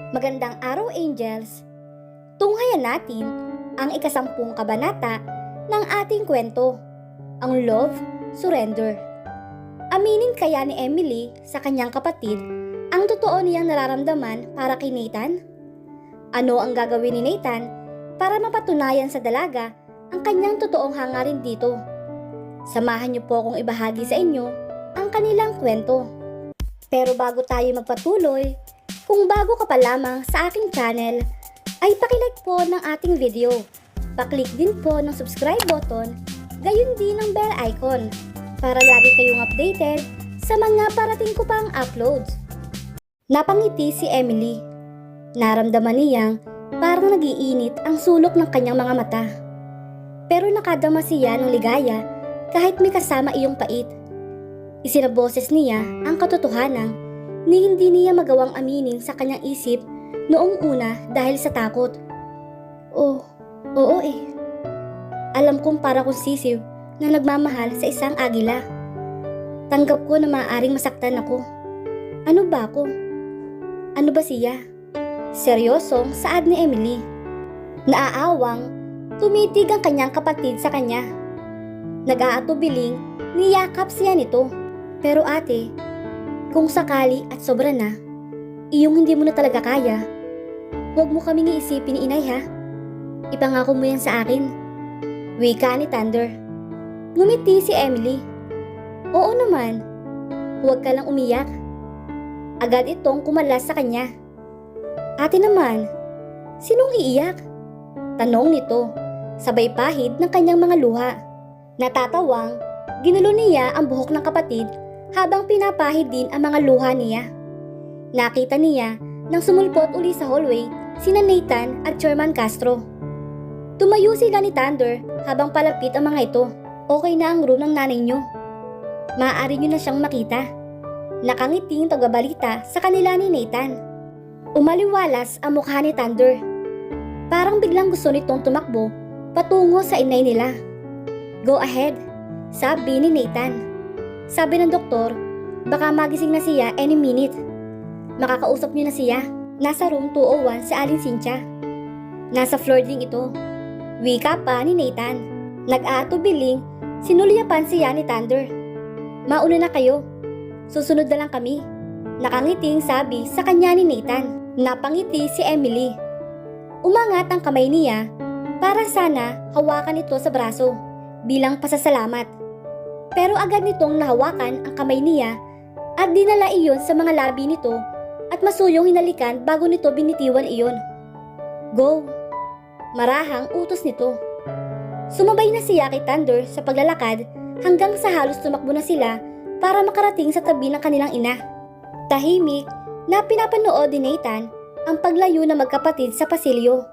Magandang araw, Angels! Tunghayan natin ang ikasampung kabanata ng ating kwento, ang Love, Surrender. Aminin kaya ni Emily sa kanyang kapatid ang totoo niyang nararamdaman para kay Nathan? Ano ang gagawin ni Nathan para mapatunayan sa dalaga ang kanyang totoong hangarin dito? Samahan niyo po akong ibahagi sa inyo ang kanilang kwento. Pero bago tayo magpatuloy, kung bago ka pa lamang sa aking channel, ay pakilike po ng ating video. Paklik din po ng subscribe button, gayon din ng bell icon, para lagi kayong updated sa mga parating ko pang uploads. Napangiti si Emily. Naramdaman niyang parang nagiinit ang sulok ng kanyang mga mata. Pero nakadama siya ng ligaya kahit may kasama iyong pait. Isinaboses niya ang katotohanan ni hindi niya magawang aminin sa kanyang isip noong una dahil sa takot. Oo eh. Alam kong para kong sisiw na nagmamahal sa isang agila. Tanggap ko na maaaring masaktan ako. Ano ba ako? Ano ba siya? Seryosong saad ni Emily. Naaawang tumitig ang kanyang kapatid sa kanya. Nag-aatubiling niyakap siya nito. Pero ate, kung sakali at sobra na, iyong hindi mo na talaga kaya, huwag mo kaming iisipin ni inay ha. Ipangako mo yan sa akin. Wika ni Thunder. Ngumiti si Emily. Oo naman, huwag ka lang umiyak. Agad itong kumalas sa kanya. Ate naman, sinong iiyak? Tanong nito, sabay pahid ng kanyang mga luha. Natatawang, ginulo niya ang buhok ng kapatid habang pinapahid din ang mga luha niya. Nakita niya nang sumulpot uli sa hallway sina Nathan at Chairman Castro. Tumayo sila ni Thunder habang palapit ang mga ito. Okay na ang room ng nanay niyo. Maaari niyo na siyang makita. Nakangiting pagbabalita sa kanila ni Nathan. Umaliwalas ang mukha ni Thunder. Parang biglang gusto nitong tumakbo patungo sa inay nila. Go ahead, sabi ni Nathan. Sabi ng doktor, baka magising na siya any minute. Makakausap niyo na siya. Nasa room 201 si Aling Cynthia. Nasa floor din ito. Wika pa ni Nathan. Nag-aatubiling, sinulyapan siya ni Thunder. Mauna na kayo. Susunod na lang kami. Nakangiting sabi sa kanya ni Nathan. Napangiti si Emily. Umangat ang kamay niya para sana hawakan ito sa braso bilang pasasalamat. Pero agad nitong nahawakan ang kamay niya at dinala iyon sa mga labi nito at masuyong hinalikan bago nito binitiwan iyon. Go! Marahang utos nito. Sumabay na siya kay Thunder sa paglalakad hanggang sa halos tumakbo na sila para makarating sa tabi ng kanilang ina. Tahimik na pinapanood ni Nathan ang paglayo ng magkapatid sa pasilyo.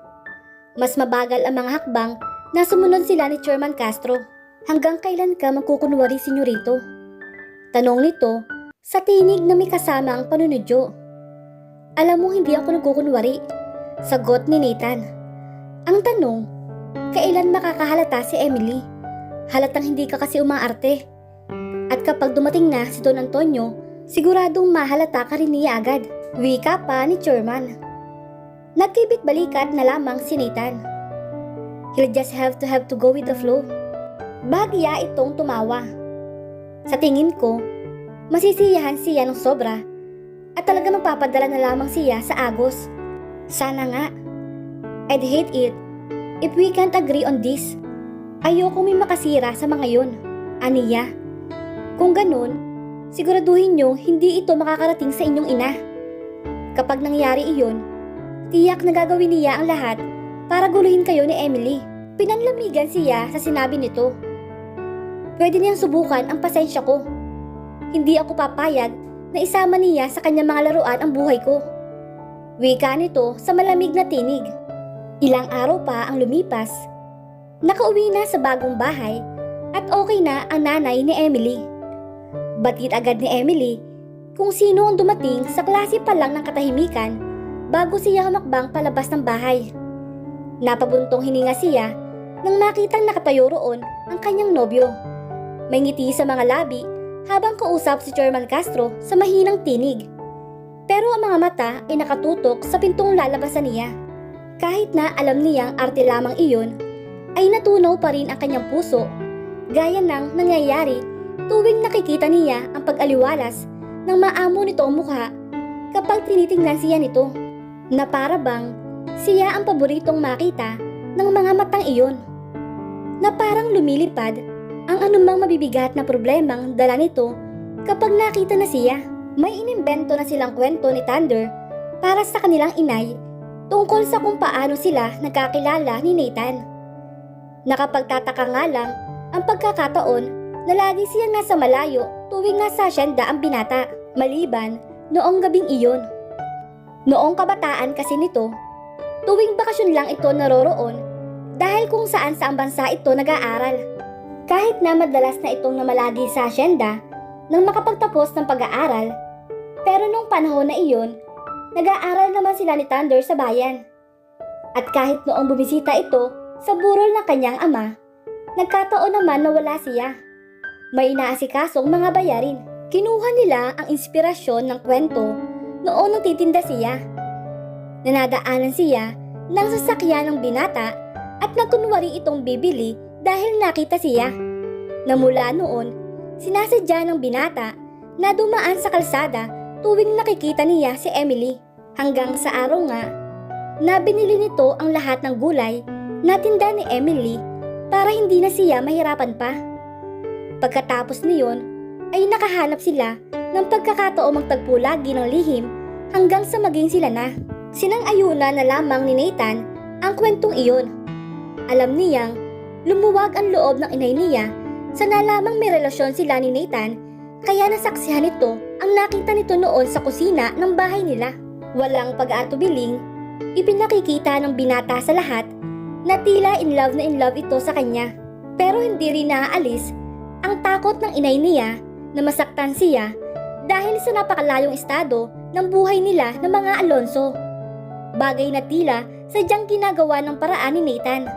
Mas mabagal ang mga hakbang na sumunod sila ni Chairman Castro. Hanggang kailan ka magkukunwari, senyorito? Tanong nito sa tinig na may kasama ang panunodyo. Alam mo hindi ako nagkukunwari, sagot ni Nathan. Ang tanong, kailan makakahalata si Emily? Halatang hindi ka kasi umaarte. At kapag dumating na si Don Antonio, siguradong mahalata ka rin niya agad. Wika pa ni Chairman. Nagkibit-balikat na lamang si Nathan. He'll just have to go with the flow. Bahagya itong tumawa. Sa tingin ko, masisiyahan siya ng sobra at talaga magpapadala na lamang siya sa Agos. Sana nga. I'd hate it if we can't agree on this. Ayoko may makasira sa mga yun, aniya. Kung ganun, siguraduhin nyo hindi ito makakarating sa inyong ina. Kapag nangyari iyon, tiyak na gagawin niya ang lahat para guluhin kayo ni Emily. Pinanlamigan siya sa sinabi nito. Pwede niyang subukan ang pasensya ko. Hindi ako papayag na isama niya sa kanyang mga laruan ang buhay ko. Wika nito sa malamig na tinig. Ilang araw pa ang lumipas. Nakauwi na sa bagong bahay at okay na ang nanay ni Emily. Batid agad ni Emily kung sino ang dumating sa klase pa lang ng katahimikan bago siya humakbang palabas ng bahay. Napabuntong hininga siya nang makitang nakatayo roon ang kanyang nobyo. May ngiti sa mga labi habang kausap si Chairman Castro sa mahinang tinig. Pero ang mga mata ay nakatutok sa pintong lalabasan niya. Kahit na alam niyang arte lamang iyon, ay natunaw pa rin ang kanyang puso, gaya ng nangyayari tuwing nakikita niya ang pag-aliwalas ng maamo nito ang mukha kapag tinitingnan siya nito, na para bang siya ang paboritong makita ng mga matang iyon, na parang lumilipad ang anumang mabibigat na problemang dala nito kapag nakita na siya. May inimbento na silang kwento ni Thunder para sa kanilang inay tungkol sa kung paano sila nagkakilala ni Nathan. Nakapagtataka nga lang ang pagkakataon na lagi siyang nasa malayo tuwing nasa asyenda ang binata, maliban noong gabing iyon. Noong kabataan kasi nito, tuwing bakasyon lang ito naroroon dahil kung saan saang bansa ito nag-aaral. Kahit na madalas na itong namalagi sa asyenda nang makapagtapos ng pag-aaral, pero nung panahon na iyon, nag-aaral naman sila ni Thunder sa bayan. At kahit noong bumisita ito sa burol ng kanyang ama, nagkataon naman na wala siya. May inaasikasong mga bayarin. Kinuha nila ang inspirasyon ng kwento noong nagtitinda siya. Nanadaanan siya ng sasakyan ng binata at nagkunwari itong bibili dahil nakita siya. Na mula noon, sinasadya ng binata na dumaan sa kalsada tuwing nakikita niya si Emily. Hanggang sa araw nga, na binili nito ang lahat ng gulay na tinda ni Emily para hindi na siya mahirapan pa. Pagkatapos niyon, ay nakahanap sila ng pagkakataong magtagpo lagi ng lihim hanggang sa maging sila na. Sinang-ayuna na lamang ni Nathan ang kwentong iyon. Alam niyang lumuwag ang loob ng inay niya sa nalamang may relasyon sila ni Nathan, kaya nasaksihan nito ang nakita nito noon sa kusina ng bahay nila. Walang pag-aatubiling, ipinakikita ng binata sa lahat na tila in love ito sa kanya. Pero hindi rin naaalis ang takot ng inay niya na masaktan siya dahil sa napakalayong estado ng buhay nila ng mga Alonso. Bagay na tila sadyang ginagawa ng paraan ni Nathan.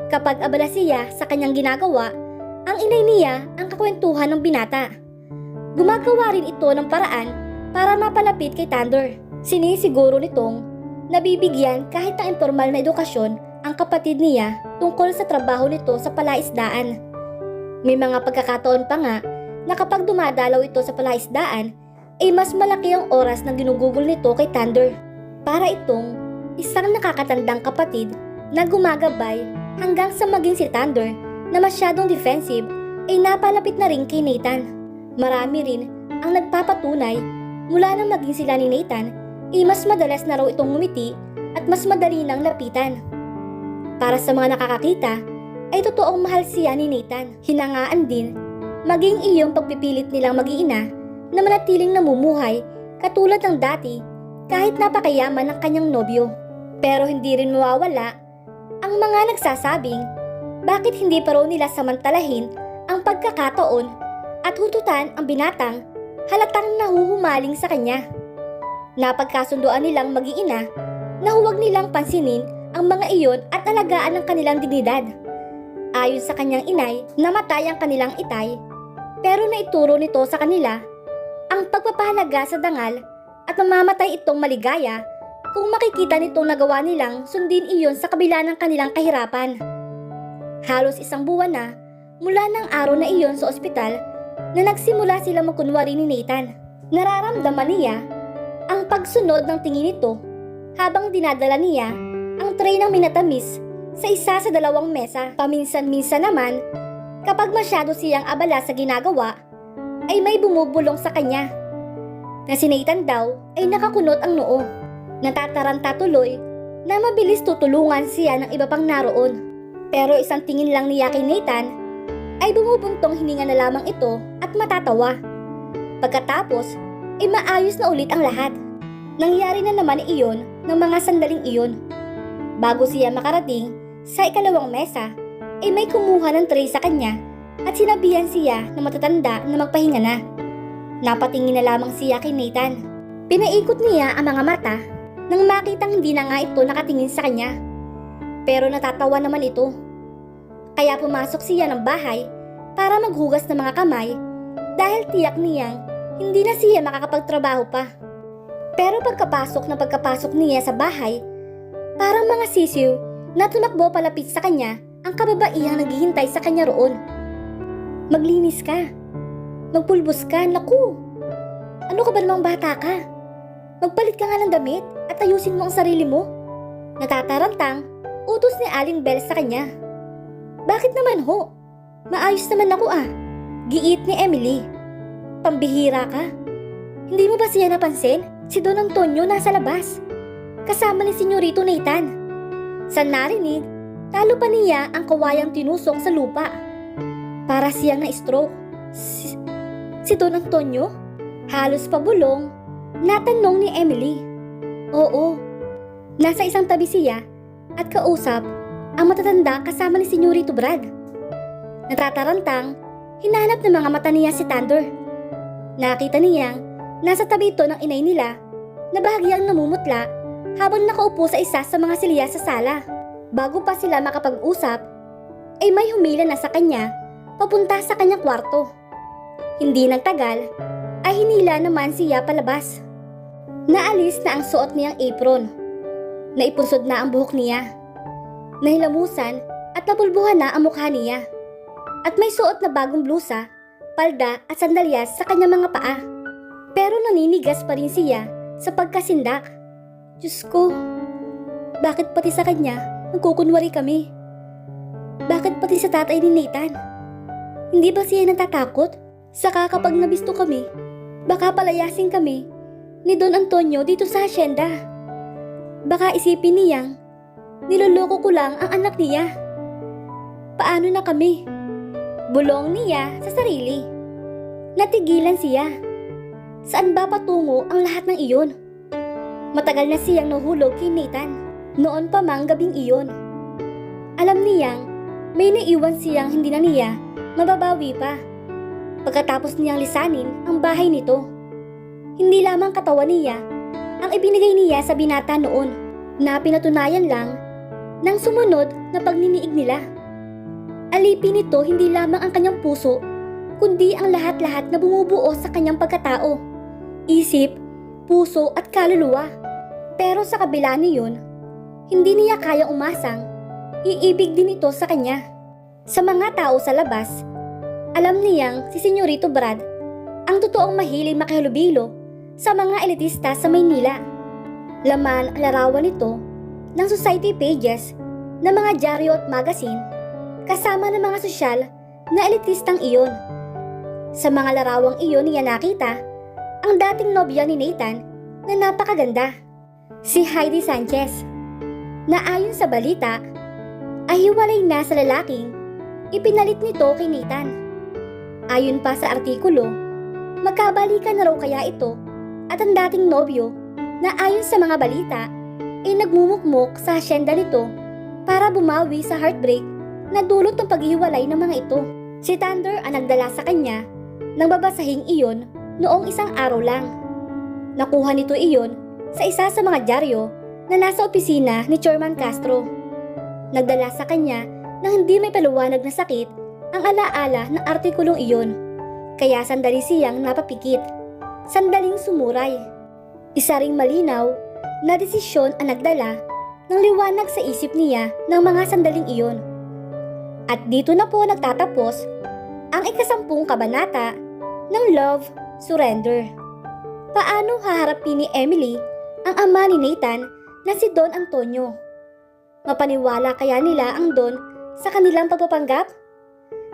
Kapag abala siya sa kanyang ginagawa, ang inay niya ang kakwentuhan ng binata. Gumagawa rin ito ng paraan para mapalapit kay Thunder. Sinisiguro nitong nabibigyan kahit ng informal na edukasyon ang kapatid niya tungkol sa trabaho nito sa palaisdaan. May mga pagkakataon pa nga na kapag dumadalaw ito sa palaisdaan, ay mas malaki ang oras na ginugugol nito kay Thunder. Para itong isang nakakatandang kapatid na gumagabay hanggang sa maging si Thunder na masyadong defensive ay napalapit na rin kay Nathan. Marami rin ang nagpapatunay mula nang maging sila ni Nathan ay mas madalas na raw itong ngumiti at mas madali nang lapitan. Para sa mga nakakakita ay totoong mahal siya ni Nathan. Hinangaan din maging iyong pagpipilit nilang mag-iina na manatiling namumuhay katulad ng dati kahit napakayaman ng kanyang nobyo. Pero hindi rin mawawala ang mga nagsasabing bakit hindi pa raw nila samantalahin ang pagkakataon at hututan ang binatang halatang nahuhumaling sa kanya. Napagkasunduan nilang mag-iina na huwag nilang pansinin ang mga iyon at alagaan ang kanilang dignidad. Ayon sa kanyang inay, namatay ang kanilang itay, pero naituro nito sa kanila ang pagpapahalaga sa dangal at mamamatay itong maligaya kung makikita nitong nagawa nilang sundin iyon sa kabila ng kanilang kahirapan. Halos isang buwan na mula ng araw na iyon sa ospital na nagsimula sila magkunwari ni Nathan. Nararamdaman niya ang pagsunod ng tingin nito habang dinadala niya ang tray ng minatamis sa isa sa dalawang mesa. Paminsan-minsan naman, kapag masyado siyang abala sa ginagawa, ay may bumubulong sa kanya na si Nathan daw ay nakakunot ang noo. Natataranta tuloy na mabilis tutulungan siya ng iba pang naroon. Pero isang tingin lang niya kay Nathan ay bumubuntong hininga na lamang ito at matatawa. Pagkatapos ay maayos na ulit ang lahat. Nangyari na naman iyon ng mga sandaling iyon. Bago siya makarating sa ikalawang mesa, ay may kumuha ng tray sa kanya at sinabihan siya na matatanda na magpahinga na. Napatingin na lamang siya kay Nathan. Pinaikot niya ang mga mata nang makitang hindi na nga ito nakatingin sa kanya. Pero natatawa naman ito. Kaya pumasok siya ng bahay para maghugas ng mga kamay dahil tiyak niyang hindi na siya makakapagtrabaho pa. Pero pagkapasok niya sa bahay, parang mga sisiw na tumakbo palapit sa kanya ang kababaihang naghihintay sa kanya roon. Maglinis ka. Magpulbos ka, naku! Ano ka ba namang bata ka? Magpalit ka nga ng damit at ayusin mo ang sarili mo. Natatarantang, utos ni Aling Belle sa kanya. Bakit naman ho? Maayos naman ako ah. Giit ni Emily. Pambihira ka. Hindi mo ba siya napansin? Si Don Antonio nasa labas. Kasama ni Senyorito Nathan. Sa narinig, talo pa niya ang kawayang tinusok sa lupa. Para siyang na-stroke. Si Don Antonio? Halos pabulong, natanong ni Emily. Oo. Nasa isang tabi siya at kausap ang matatanda kasama ni Senyorito Brad. Natatarantang, hinanap ng mga mata niya si Thunder. Nakita niyang nasa tabi ito ng inay nila na bahagyang namumutla habang nakaupo sa isa sa mga silya sa sala. Bago pa sila makapag-usap, ay may humila na sa kanya papunta sa kanyang kwarto. Hindi nagtagal, ay hinila naman siya palabas. Naalis na ang suot niyang apron. Naipunsod na ang buhok niya. Nahilamusan at napulbuhan na ang mukha niya. At may suot na bagong blusa, palda at sandalyas sa kanyang mga paa. Pero naninigas pa rin siya sa pagkasindak. Diyos ko, bakit pati sa kanya nagkukunwari kami? Bakit pati sa tatay ni Nathan? Hindi ba siya natatakot? Saka kapag nabisto kami, baka palayasin kami ni Don Antonio dito sa hasyenda. Baka isipin niyang niloloko ko lang ang anak niya. Paano na kami? Bulong niya sa sarili. Natigilan siya. Saan ba patungo ang lahat ng iyon? Matagal na siyang nahulog kay Nathan. Noon pa mang gabing iyon. Alam niyang may naiwan siyang hindi na niya mababawi pa. Pagkatapos niyang lisanin ang bahay nito. Hindi lamang katawan niya ang ibinigay niya sa binata noon na pinatunayan lang ng sumunod na pagniniig nila. Alipin nito hindi lamang ang kanyang puso, kundi ang lahat-lahat na bumubuo sa kanyang pagkatao, isip, puso at kaluluwa. Pero sa kabila niyon, hindi niya kayang umasang iibig din ito sa kanya. Sa mga tao sa labas, alam niyang si Senyorito Brad ang totoong mahilig makihalubilo sa mga elitista sa Maynila. Laman ang larawan nito ng society pages ng mga dyaryo at magazine kasama ng mga sosyal na elitistang iyon. Sa mga larawang iyon niya nakita ang dating nobya ni Nathan na napakaganda, si Heidi Sanchez, na ayon sa balita ay hiwalay na sa lalaking ipinalit nito kay Nathan. Ayon pa sa artikulo, magkabalikan na raw kaya ito at ang dating nobyo na ayon sa mga balita ay nagmumukmok sa hasyenda nito para bumawi sa heartbreak na dulot ng paghiwalay ng mga ito. Si Thunder ang nagdala sa kanya ng babasahing iyon noong isang araw lang. Nakuha nito iyon sa isa sa mga dyaryo na nasa opisina ni Chairman Castro. Nagdala sa kanya ng hindi may paliwanag na sakit ang alaala ng artikulong iyon. Kaya sandali siyang napapikit. Sandaling sumuray. Isa ring malinaw na desisyon ang nagdala ng liwanag sa isip niya ng mga sandaling iyon. At dito na po nagtatapos ang 10 kabanata ng Love, Surrender. Paano haharapin ni Emily ang ama ni Nathan na si Don Antonio? Mapaniwala kaya nila ang Don sa kanilang pagpapanggap?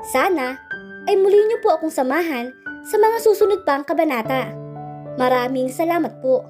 Sana ay muli niyo po akong samahan sa mga susunod pang kabanata. Maraming salamat po.